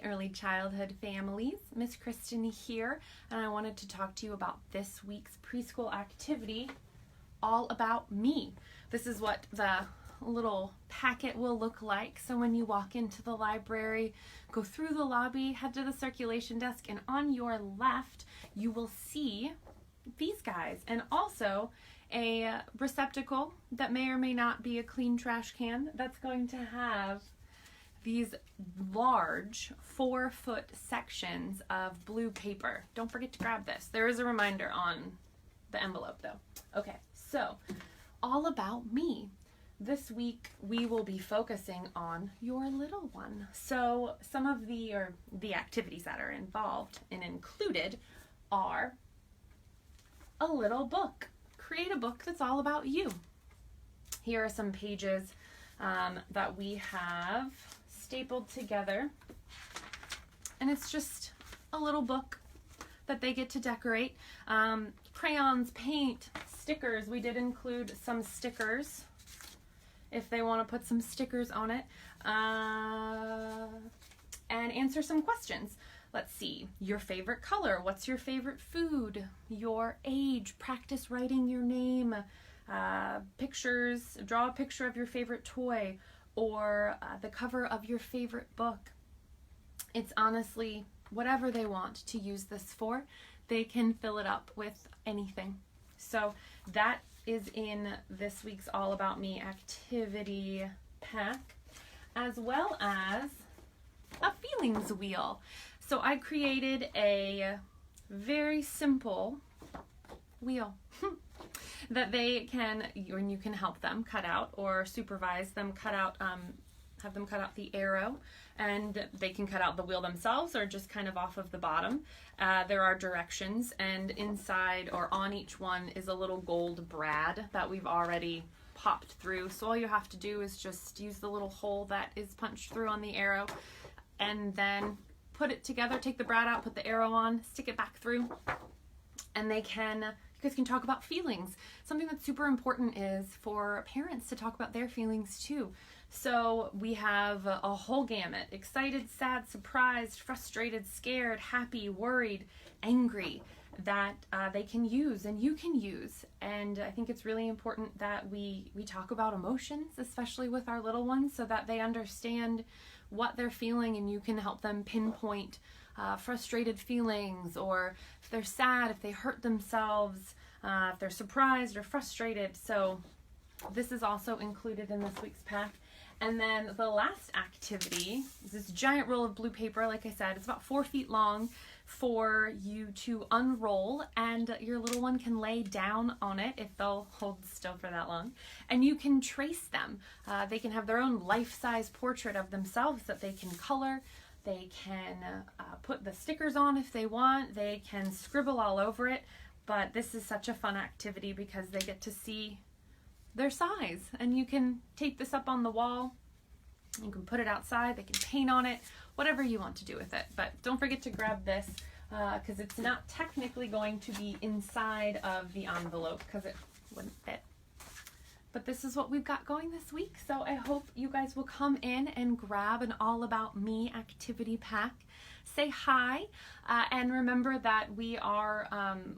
early childhood families. Miss Kristen here, and I wanted to talk to you about this week's preschool activity, All About Me. This is what the little packet will look like. So when you walk into the library, go through the lobby, head to the circulation desk, and on your left, you will see these guys, and also a receptacle that may or may not be a clean trash can that's going to have these large 4-foot sections of blue paper. Don't forget to grab this. There is a reminder on the envelope though. Okay, so All About Me. This week we will be focusing on your little one. So some of the activities that are involved and included are a little book. Create a book that's all about you. Here are some pages that we have stapled together, and it's just a little book that they get to decorate. Crayons, paint, stickers. We did include some stickers if they want to put some stickers on it, and answer some questions. Let's see, your favorite color, what's your favorite food, your age, practice writing your name, pictures, draw a picture of your favorite toy, or the cover of your favorite book. It's honestly whatever they want to use this for. They can fill it up with anything. So that is in this week's All About Me activity pack, as well as a feelings wheel. So I created a very simple wheel that they can, and you can help them cut out or supervise them cut out, have them cut out the arrow, and they can cut out the wheel themselves or just kind of off of the bottom. There are directions, and inside or on each one is a little gold brad that we've already popped through. So all you have to do is just use the little hole that is punched through on the arrow, and then put it together, take the brad out, put the arrow on, stick it back through, and you guys can talk about feelings. Something that's super important is for parents to talk about their feelings too. So we have a whole gamut: excited, sad, surprised, frustrated, scared, happy, worried, angry, that they can use and you can use. And I think it's really important that we talk about emotions, especially with our little ones, so that they understand what they're feeling, and you can help them pinpoint frustrated feelings, or if they're sad, if they hurt themselves, if they're surprised or frustrated. So this is also included in this week's pack. And then the last activity is this giant roll of blue paper. Like I said, it's about 4 feet long for you to unroll, and your little one can lay down on it if they'll hold still for that long, and you can trace them. They can have their own life-size portrait of themselves that they can color. They can put the stickers on if they want. They can scribble all over it. But this is such a fun activity because they get to see their size, and you can tape this up on the wall. You can put it outside. They can paint on it, whatever you want to do with it. But don't forget to grab this because it's not technically going to be inside of the envelope because it wouldn't fit. But this is what we've got going this week. So I hope you guys will come in and grab an All About Me activity pack. Say hi, and remember that we are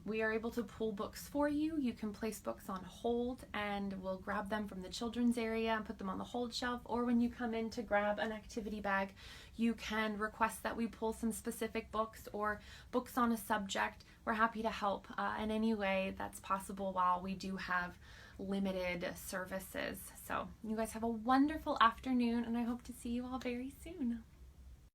able to pull books for you. You can place books on hold, and we'll grab them from the children's area and put them on the hold shelf. Or when you come in to grab an activity bag, you can request that we pull some specific books or books on a subject. We're happy to help in any way that's possible while we do have limited services. So you guys have a wonderful afternoon, and I hope to see you all very soon.